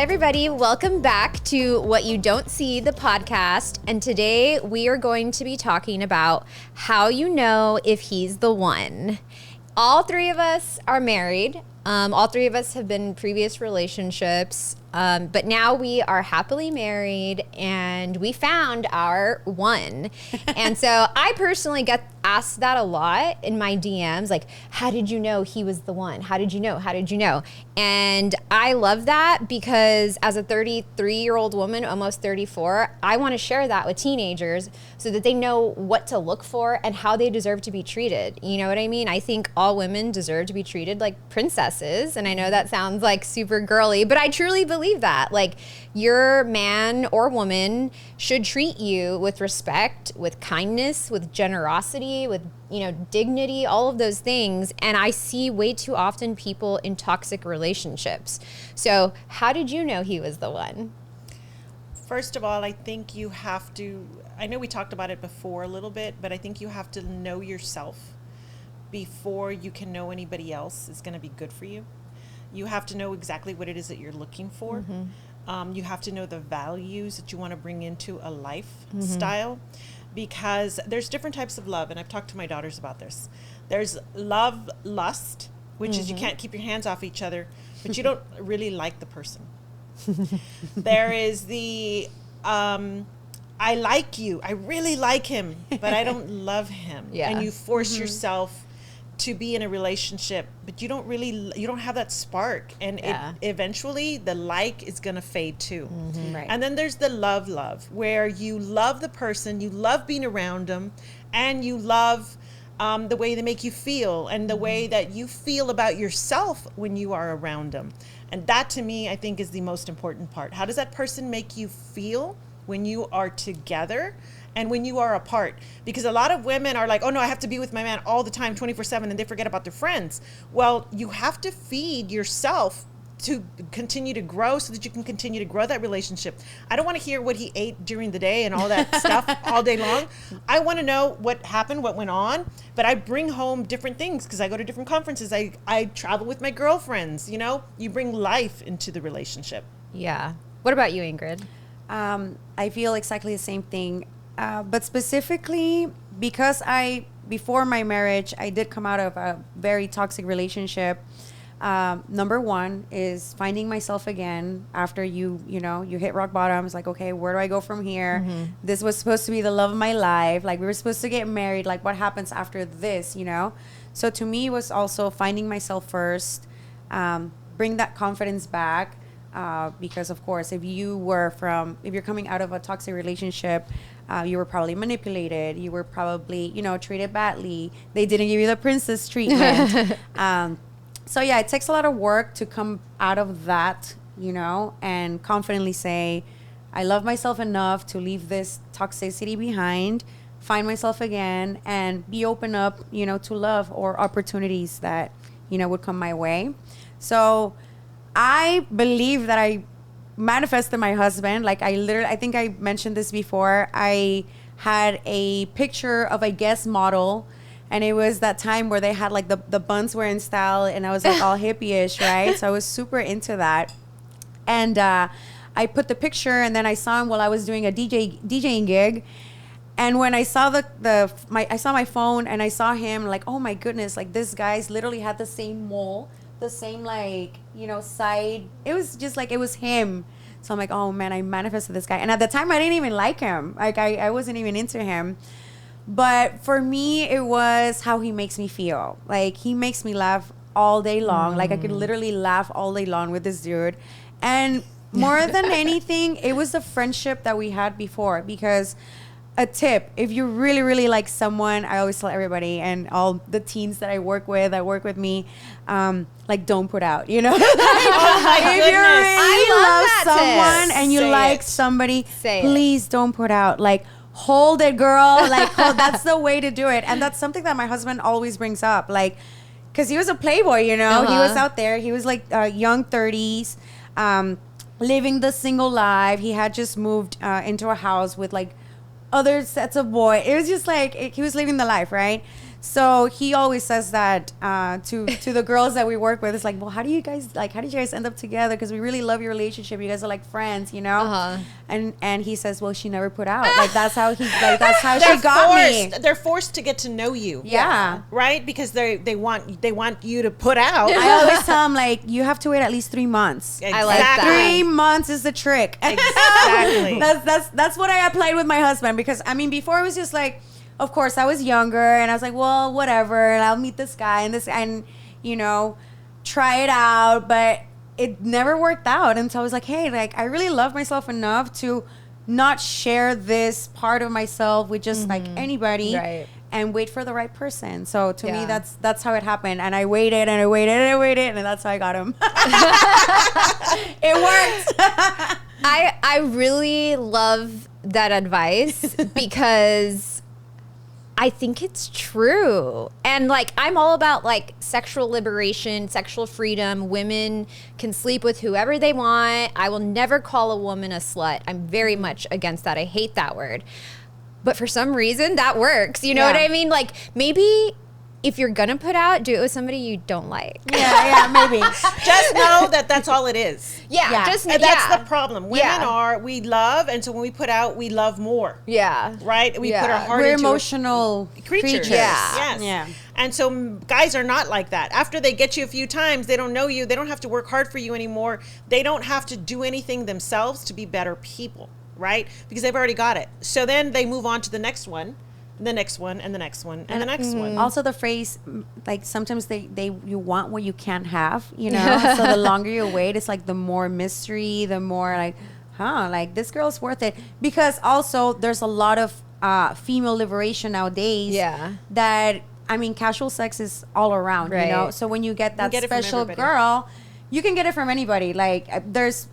everybody. Welcome back to What You Don't See, the podcast. And today we are going to be talking about how you know if he's the one. All three of us are married. All three of us have been in previous relationships. But now we are happily married and we found our one. And so I personally get asked that a lot in my DMs, like, how did you know he was the one? How did you know? How did you know? And I love that because as a 33-year-old woman, almost 34, I want to share that with teenagers so that they know what to look for and how they deserve to be treated. You know what I mean? I think all women deserve to be treated like princesses. And I know that sounds like super girly, but I truly believe that. Like, your man or woman should treat you with respect, with kindness, with generosity, with, dignity, all of those things. And I see way too often people in toxic relationships. So how did you know he was the one? First of all, I think you have to, I know we talked about it before a little bit, but I think you have to know yourself before you can know anybody else is going to be good for you. You have to know exactly what it is that you're looking for. Mm-hmm. You have to know the values that you want to bring into a lifestyle, because there's different types of love. And I've talked to my daughters about this. There's love, lust, which is you can't keep your hands off each other, but you don't really like the person. There is the, I like you. I really like him, but I don't love him. Yeah. And you force yourself to be in a relationship, but you don't have that spark, and eventually the like is gonna fade too. Right. And then there's the love, where you love the person, you love being around them, and you love the way they make you feel, and the way that you feel about yourself when you are around them. And that, to me, I think is the most important part. How does that person make you feel when you are together and when you are apart? Because a lot of women are like, oh no, I have to be with my man all the time, 24/7, and they forget about their friends. Well, you have to feed yourself to continue to grow so that you can continue to grow that relationship. I don't want to hear what he ate during the day and all that stuff all day long. I want to know what happened, what went on, but I bring home different things because I go to different conferences. I travel with my girlfriends, you bring life into the relationship. Yeah. What about you, Ingrid? I feel exactly the same thing. But specifically because before my marriage, I did come out of a very toxic relationship. Number one is finding myself again after you hit rock bottom. It's like, okay, where do I go from here? This was supposed to be the love of my life. Like, we were supposed to get married. Like, what happens after this, So to me, it was also finding myself first, bring that confidence back. Because of course, if you're coming out of a toxic relationship, you were probably manipulated. You were probably, treated badly. They didn't give you the princess treatment. So yeah, it takes a lot of work to come out of that, and confidently say, I love myself enough to leave this toxicity behind, find myself again, and be open up, to love or opportunities that, would come my way. So I believe that I manifested my husband. Like, I think I mentioned this before. I had a picture of a guest model, and it was that time where they had like the buns were in style, and I was like all hippie-ish, right? So I was super into that. And I put the picture, and then I saw him while I was doing a DJing gig. And when I saw I saw my phone, and I saw him, like, oh my goodness, like, this guy's literally had the same mole, the same, like, side. It was just like, it was him. So I'm like, oh man, I manifested this guy. And at the time I didn't even like him. Like, I wasn't even into him. But for me, it was how he makes me feel. Like, he makes me laugh all day long. Like, I could literally laugh all day long with this dude. And more than anything, it was the friendship that we had before. Because a tip, if you really, really like someone, I always tell everybody, and all the teens that I work with me, like, don't put out, Oh my goodness. If you really love someone tip. and you like somebody, please don't put out. Like, hold it, girl. Like, that's the way to do it. And that's something that my husband always brings up. Like, because he was a playboy, He was out there. He was like young 30s, living the single life. He had just moved into a house with like other sets of boys. It was just like, he was living the life, right? So he always says that to the girls that we work with. It's like, well, how did you guys end up together? Because we really love your relationship. You guys are like friends, you know. Uh-huh. And he says, well, she never put out. Like that's how she got me. They're forced to get to know you. Yeah. Right? Because they want you to put out. I always tell them, like, you have to wait at least 3 months. Exactly. I like that. 3 months is the trick. Exactly. That's what I applied with my husband, because I mean, before it was just like, of course I was younger and I was like, well, whatever, and I'll meet this guy and you know, try it out, but it never worked out until I was like, hey, like I really love myself enough to not share this part of myself with just like anybody. Right. And wait for the right person. So to me, Yeah. that's how it happened. And I waited and I waited and I waited, and that's how I got him. It worked. I really love that advice because I think it's true. And like, I'm all about like sexual liberation, sexual freedom. Women can sleep with whoever they want. I will never call a woman a slut. I'm very much against that. I hate that word. But for some reason that works. You know what I mean? Like, maybe if you're gonna put out, do it with somebody you don't like. Yeah, maybe. Just know that that's all it is. Yeah. Just And that's the problem. Women we love, and so when we put out, we love more. Yeah. Right? We put our heart We're into emotional creatures. Yeah. Yes. Yeah. And so guys are not like that. After they get you a few times, they don't know you. They don't have to work hard for you anymore. They don't have to do anything themselves to be better people, right? Because they've already got it. So then they move on to the next one, the next one, and the next one, and the next one. Also the phrase, like sometimes you want what you can't have, you know. So the longer you wait, it's like the more mystery, the more like, like this girl's worth it. Because also there's a lot of female liberation nowadays. Yeah. That, I mean, casual sex is all around, Right. you know. So when you get that get it from special everybody. girl, you can get it from anybody. Like there's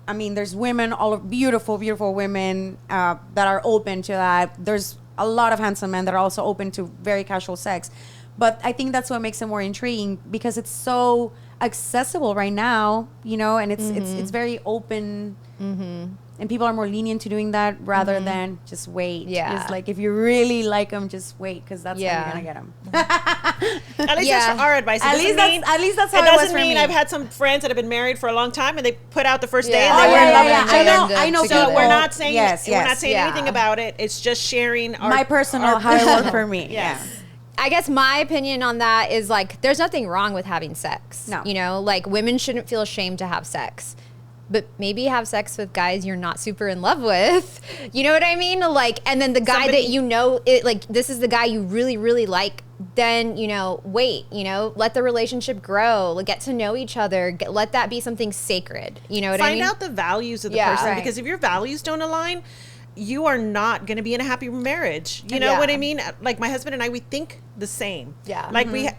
women, beautiful women that are open to that. There's a lot of handsome men that are also open to very casual sex. But I think that's what makes it more intriguing, because it's so accessible right now, you know, and it's very open. And people are more lenient to doing that rather than just wait. Yeah. It's like, if you really like them, just wait, because that's how you're going to get them. At least Yeah. that's our advice. At least that's how it was doesn't for mean me. I've had some friends that have been married for a long time and they put out the first day Yeah. and they Oh, were in yeah, love yeah, with yeah. each other. I know So people. we're not saying Yes, we're not saying Yeah. anything about it. It's just sharing my personal how it worked for me. Yes. I guess my opinion on that is like, there's nothing wrong with having sex. No. You know, like women shouldn't feel ashamed to have sex. But maybe have sex with guys you're not super in love with. You know what I mean? Like, and then the guy that you know, this is the guy you really, really like, then, you know, wait, you know, let the relationship grow, like, get to know each other, let that be something sacred. You know what I mean? Find out the values of the Yeah. person, Right. because if your values don't align, you are not going to be in a happy marriage. You know Yeah. what I mean? Like my husband and I, we think the same. Yeah. Like we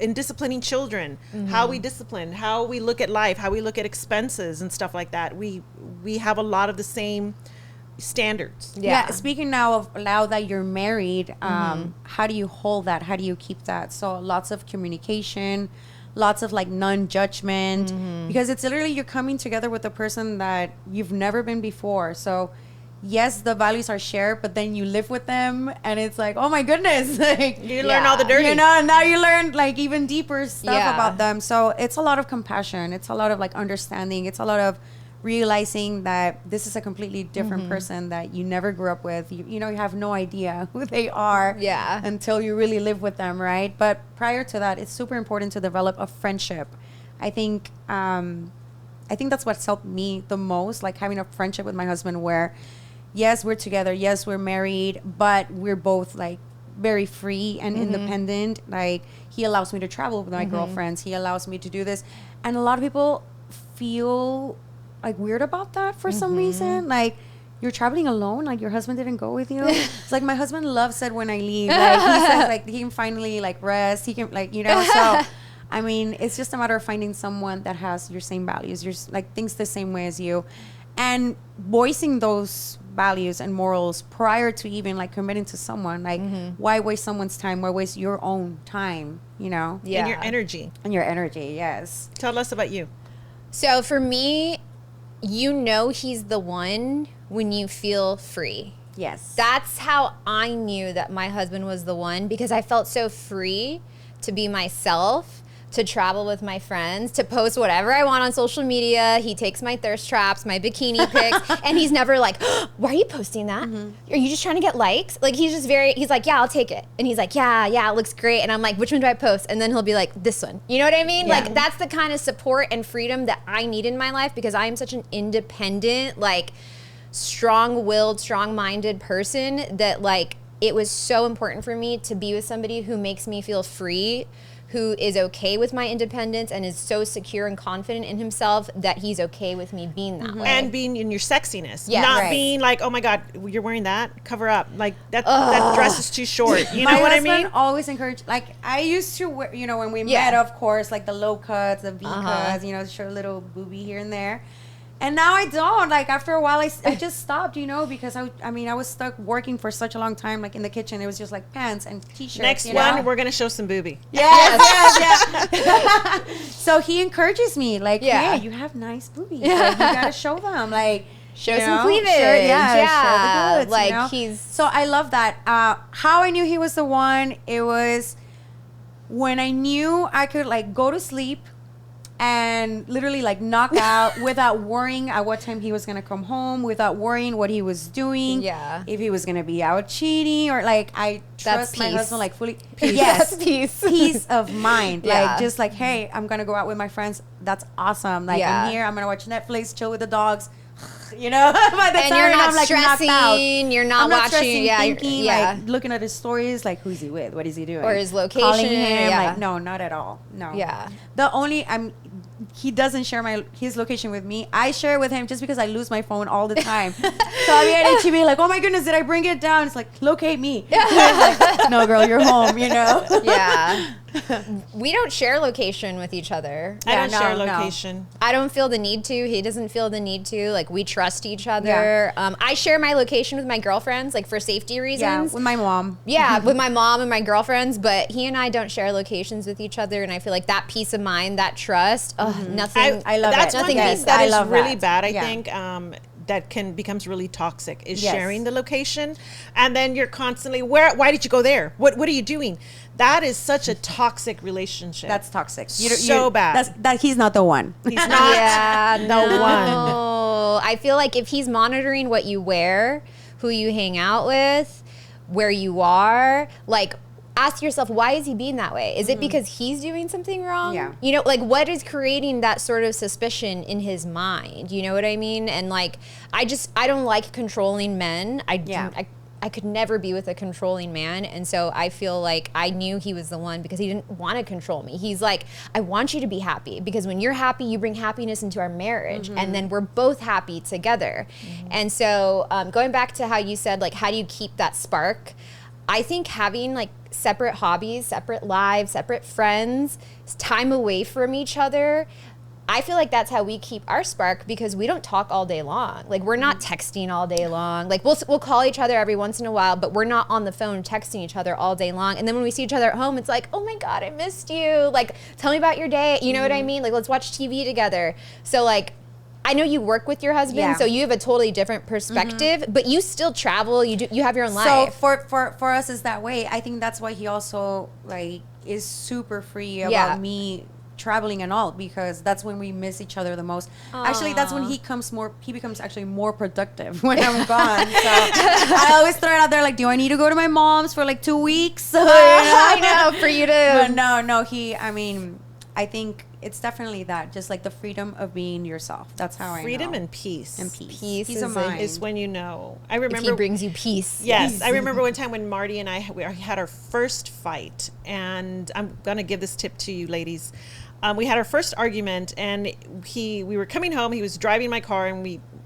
in disciplining children, how we discipline, how we look at life, how we look at expenses and stuff like that. We have a lot of the same standards. Yeah. Speaking now that you're married, how do you hold that? How do you keep that? So lots of communication, lots of like non-judgment, because it's literally you're coming together with a person that you've never been before. So yes, the values are shared, but then you live with them and it's like, oh my goodness, like You learn all the dirty. you know, now you learn like even deeper stuff Yeah. about them. So it's a lot of compassion. It's a lot of like understanding. It's a lot of realizing that this is a completely different person that you never grew up with. You know, you have no idea who they are Yeah. until you really live with them, right? But prior to that, it's super important to develop a friendship. I think that's what's helped me the most, like having a friendship with my husband where, yes, we're together, yes, we're married, but we're both like very free and independent. Like he allows me to travel with my girlfriends. He allows me to do this. And a lot of people feel like weird about that for some reason. Like, you're traveling alone? Like your husband didn't go with you? It's like my husband loves it when I leave. Like he says like he can finally like rest. He can like, you know, so I mean, it's just a matter of finding someone that has your same values, your like thinks the same way as you, and voicing those values and morals prior to even like committing to someone. Like why waste someone's time? Why waste your own time, you know? Yeah. And your energy. And your energy, yes. Tell us about you. So for me, you know he's the one when you feel free. Yes. That's how I knew that my husband was the one, because I felt so free to be myself, to travel with my friends, to post whatever I want on social media. He takes my thirst traps, my bikini pics, and he's never like, why are you posting that? Are you just trying to get likes? Like, he's like, yeah, I'll take it. And he's like, yeah, it looks great. And I'm like, which one do I post? And then he'll be like, this one. You know what I mean? Yeah. Like, that's the kind of support and freedom that I need in my life, because I am such an independent, like, strong-willed, strong-minded person that, like, it was so important for me to be with somebody who makes me feel free, who is okay with my independence and is so secure and confident in himself that he's okay with me being that way. And being in your sexiness. Yeah, not right. being like, oh my God, you're wearing that? Cover up. Like, that dress is too short. You know what I mean? My husband always encouraged, like, I used to wear, you know, when we met, of course, like the low cuts, the V cuts, you know, show a little boobie here and there. And now I don't. Like, after a while, I just stopped, you know, because I mean, I was stuck working for such a long time, like in the kitchen. It was just like pants and t-shirts. Next you one, know? we're going to show some boobie. Yes. So he encourages me, like, Yeah. hey, you have nice boobies. Like, you gotta show them. Like, Show you some know, cleavage. show Yeah. the goods, Like, you know? he's... So I love that. How I knew he was the one, it was when I knew I could, like, go to sleep and literally, like, knock out without worrying at what time he was gonna come home, without worrying what he was doing, if he was gonna be out cheating, or, like, I trust my husband, like, fully. Yes, peace of mind. Yeah. Like, just like, hey, I'm gonna go out with my friends. That's awesome. Like, I'm here. I'm gonna watch Netflix, chill with the dogs. You know, by the And time you're not I'm, like, knocked out. stressing. You're not I'm not watching. stressing, Yeah, thinking, yeah. like, looking at his stories, like, who's he with? What is he doing? Or his location. Calling him, Yeah. like, no, not at all. No. Yeah. The only, he doesn't share his location with me. I share it with him just because I lose my phone all the time. So I mean, and she'd be like, oh my goodness, did I bring it down? It's like, locate me. Like, no, girl, you're home, you know? Yeah. We don't share location with each other. I don't share no. location. I don't feel the need to. He doesn't feel the need to. Like, we trust each other. I share my location with my girlfriends, like, for safety reasons. Yeah, with my mom. Yeah, with my mom and my girlfriends, but he and I don't share locations with each other, and I feel like that peace of mind, that trust, nothing. I love That's it. one Nothing thing beats that I is love really that. bad, I Yeah. think, that becomes really toxic, is Yes. sharing the location. And then you're constantly, why did you go there? What are you doing? That is such a toxic relationship. That's toxic. So bad. That he's not the one. He's not Yeah, the no. one. I feel like if he's monitoring what you wear, who you hang out with, where you are, like, ask yourself, why is he being that way? Is it because he's doing something wrong? Yeah. You know, like, what is creating that sort of suspicion in his mind? You know what I mean? And, like, I don't like controlling men. I could never be with a controlling man. And so I feel like I knew he was the one because he didn't want to control me. He's like, I want you to be happy, because when you're happy, you bring happiness into our marriage, and then we're both happy together. And so going back to how you said, like, how do you keep that spark? I think having, like, separate hobbies, separate lives, separate friends, time away from each other, I feel like that's how we keep our spark, because we don't talk all day long. Like, we're not texting all day long. Like, we'll call each other every once in a while, but we're not on the phone texting each other all day long. And then when we see each other at home, it's like, oh my God, I missed you. Like, tell me about your day. You know what I mean? Like, let's watch TV together. So, like, I know you work with your husband, so you have a totally different perspective, but you still travel. You have your own life. So for us, it's that way. I think that's why he also, like, is super free about me traveling and all, because that's when we miss each other the most. Actually, that's when he becomes actually more productive when I'm gone. So I always throw it out there, like, do I need to go to my mom's for like 2 weeks? I know, for you to... But no, I think it's definitely that, just like the freedom of being yourself. That's how I know. Freedom and peace. Peace Peace of is mind. is when you know. I if remember he brings you peace. Yes, I remember one time when Marty and we had our first fight, and I'm gonna give this tip to you, ladies. We had our first argument, and we were coming home. He was driving my car, and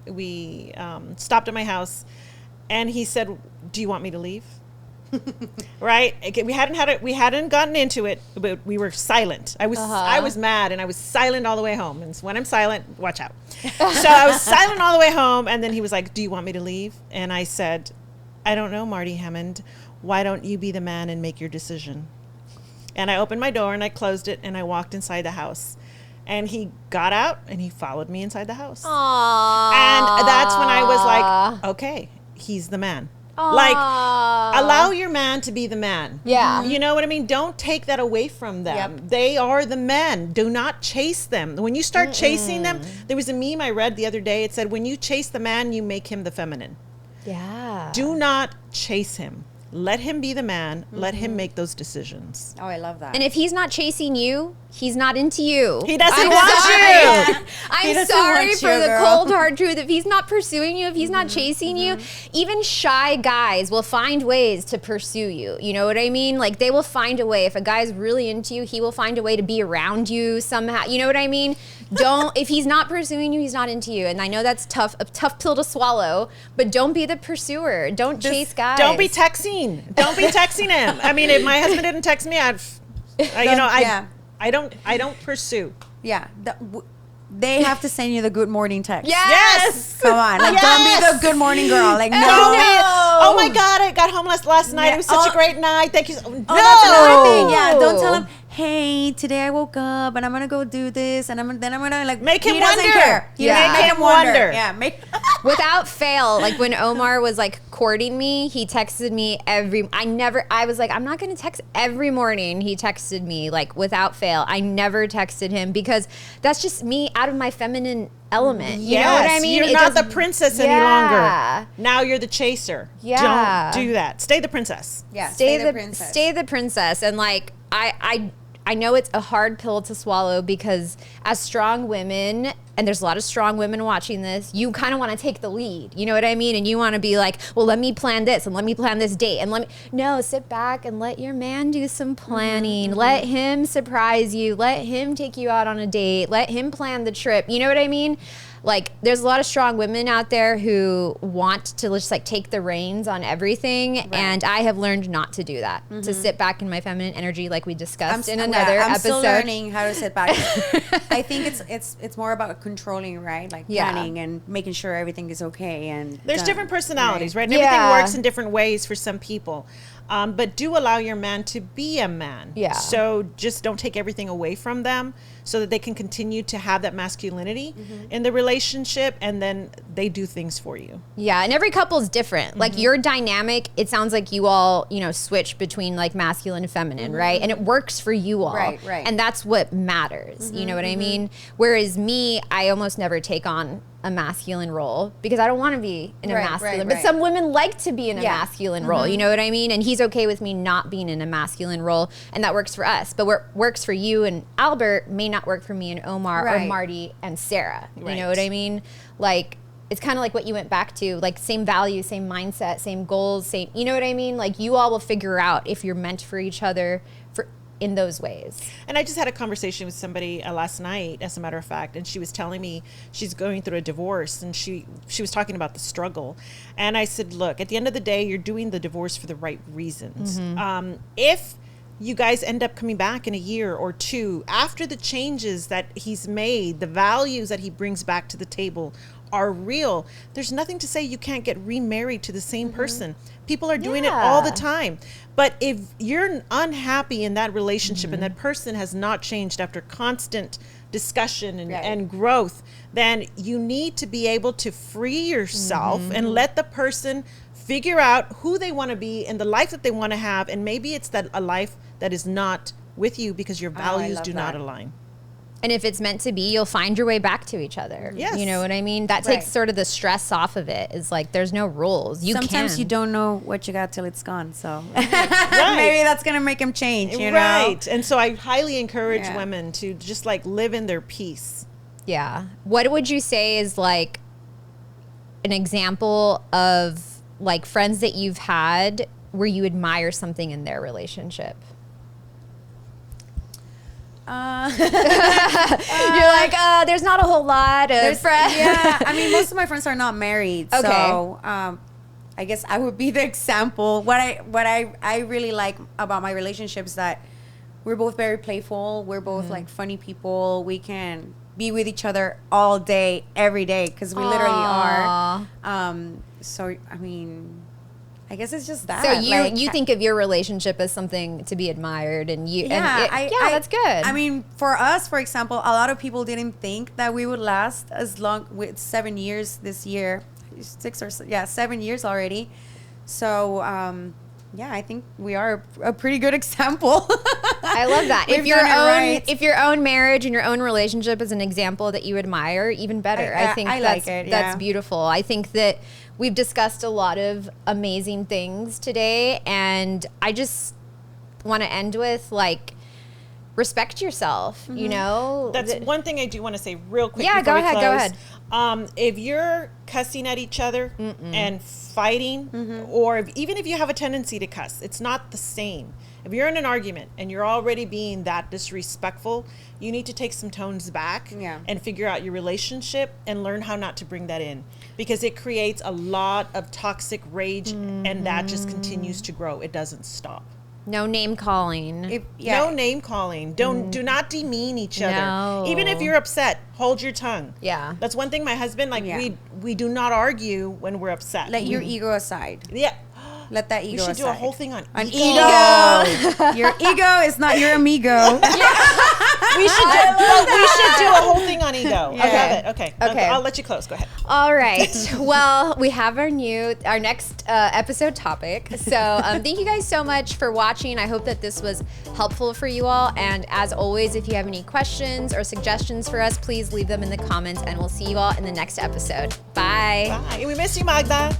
we stopped at my house, and he said, "Do you want me to leave?" Right? Okay, we hadn't gotten into it, but we were silent. I was mad, and I was silent all the way home. And so when I'm silent, watch out. So I was silent all the way home, and then he was like, "Do you want me to leave?" And I said, "I don't know, Marty Hammond. Why don't you be the man and make your decision?" And I opened my door and I closed it and I walked inside the house. And he got out and he followed me inside the house. Aww. And that's when I was like, okay, he's the man. Like, Aw. allow your man to be the man. Yeah. You know what I mean? Don't take that away from them. Yep. They are the men. Do not chase them. When you start chasing them, there was a meme I read the other day. It said, when you chase the man, you make him the feminine. Yeah. Do not chase him. Let him be the man. Let him make those decisions. Oh, I love that. And if he's not chasing you, he's not into you. He doesn't I'm want sorry. you. He I'm doesn't sorry want for you, the girl. cold hard truth. If he's not pursuing you, if he's not chasing you, even shy guys will find ways to pursue you. You know what I mean? Like, they will find a way. If a guy's really into you, he will find a way to be around you somehow. You know what I mean? If he's not pursuing you, he's not into you. And I know that's a tough pill to swallow, but don't be the pursuer. Don't chase guys. Don't be texting. Don't be texting him. I mean, if my husband didn't text me, I don't pursue. Yeah. They have to send you the good morning text. Yes. Come on. Like, don't be the good morning girl. Like, no. Don't be, oh my God, I got home last night. Yeah. It was such a great night. Thank you. No. Oh, that's another thing. Yeah, don't tell him, hey, today I woke up and I'm gonna go do this, and then I'm gonna like Make him he doesn't wonder. care. He Yeah. doesn't Make him wonder. Yeah, make Without fail, like when Omar was like courting me, he texted me I was like, I'm not going to text every morning. He texted me like without fail. I never texted him because that's just me out of my feminine element. You know what I mean? You're It not the doesn't- princess any Yeah. longer. Now you're the chaser. Yeah. Don't do that. Stay the princess. yeah, Stay the princess. Stay the princess. And like, I know it's a hard pill to swallow because as strong women, and there's a lot of strong women watching this, you kind of want to take the lead. You know what I mean? And you want to be like, well, let me plan this and let me plan this date. And no, sit back and let your man do some planning. Let him surprise you. Let him take you out on a date. Let him plan the trip. You know what I mean? Like, there's a lot of strong women out there who want to just like take the reins on everything, and I have learned not to do that. To sit back in my feminine energy, like we discussed in another I'm episode. still learning how to sit back. I think it's more about controlling, right? Like Yeah. planning and making sure everything is okay. And There's done, different personalities, right? And Yeah. everything works in different ways for some people. But do allow your man to be a man. Yeah. So just don't take everything away from them so that they can continue to have that masculinity in the relationship, and then they do things for you. Yeah, and every couple is different. Like your dynamic, it sounds like you all, switch between like masculine and feminine, right? And it works for you all. Right. And that's what matters. You know what I mean? Whereas me, I almost never take on a masculine role because I don't want to be in a Right, masculine. right, But right. some women like to be in a Yeah. masculine role. You know what I mean? And he's okay with me not being in a masculine role, and that works for us. But what works for you and Albert may not work for me and Omar or Right. Marty and Sarah. You Right. know what I mean? Like, it's kind of like what you went back to, like same values, same mindset, same goals, same, you know what I mean? Like, you all will figure out if you're meant for each other in those ways. And I just had a conversation with somebody last night, as a matter of fact, and she was telling me she's going through a divorce, and she was talking about the struggle. And I said, look, at the end of the day, you're doing the divorce for the right reasons. If you guys end up coming back in a year or two after the changes that he's made, the values that he brings back to the table are real, there's nothing to say you can't get remarried to the same person. People are doing it all the time. But if you're unhappy in that relationship and that person has not changed after constant discussion and growth, then you need to be able to free yourself and let the person figure out who they want to be and the life that they want to have. And maybe it's that a life that is not with you because your values love do that. not align. And if it's meant to be, you'll find your way back to each other. Yes. You know what I mean? That Right. takes sort of the stress off of it. It's like, there's no rules. sometimes you can. don't know what you got till it's gone. So Right. maybe that's gonna make him change. You know? Right. And so I highly encourage Yeah. women to just like live in their peace. Yeah. What would you say is like an example of like friends that you've had where you admire something in their relationship? You're like, there's not a whole lot of friends. Yeah, I mean, most of my friends are not married, Okay. so I guess I would be the example. What I really like about my relationship is that we're both very playful. We're both like funny people. We can be with each other all day, every day, because we literally are. So I mean, I guess it's just that. So like, you think of your relationship as something to be admired, and you yeah, that's good. I mean, for us, for example, a lot of people didn't think that we would last as long with 7 years this year, 7 years already. So, yeah, I think we are a pretty good example. I love that. We've done it right. If your own marriage and your own relationship is an example that you admire, even better. I think I that's, like it, that's yeah. beautiful. I think that we've discussed a lot of amazing things today, and I just want to end with like, respect yourself, you know? That's one thing I do want to say real quick. Yeah, before go we ahead, close. If you're cussing at each other and fighting, or even if you have a tendency to cuss, it's not the same. If you're in an argument and you're already being that disrespectful, you need to take some tones back and figure out your relationship and learn how not to bring that in, because it creates a lot of toxic rage and that just continues to grow. It doesn't stop. No name calling. No name calling. Do not demean each other. No. Even if you're upset, hold your tongue. Yeah. That's one thing my husband, we do not argue when we're upset. Let your ego aside. Yeah. Let that ego We should aside. do a whole thing on ego. Your ego is not your amigo. We should do a whole thing on ego. Yeah. I love it. Okay. Okay. I'll let you close. Go ahead. All right. Well, we have our next episode topic. So thank you guys so much for watching. I hope that this was helpful for you all. And as always, if you have any questions or suggestions for us, please leave them in the comments, and we'll see you all in the next episode. Bye. Bye. We miss you, Magda.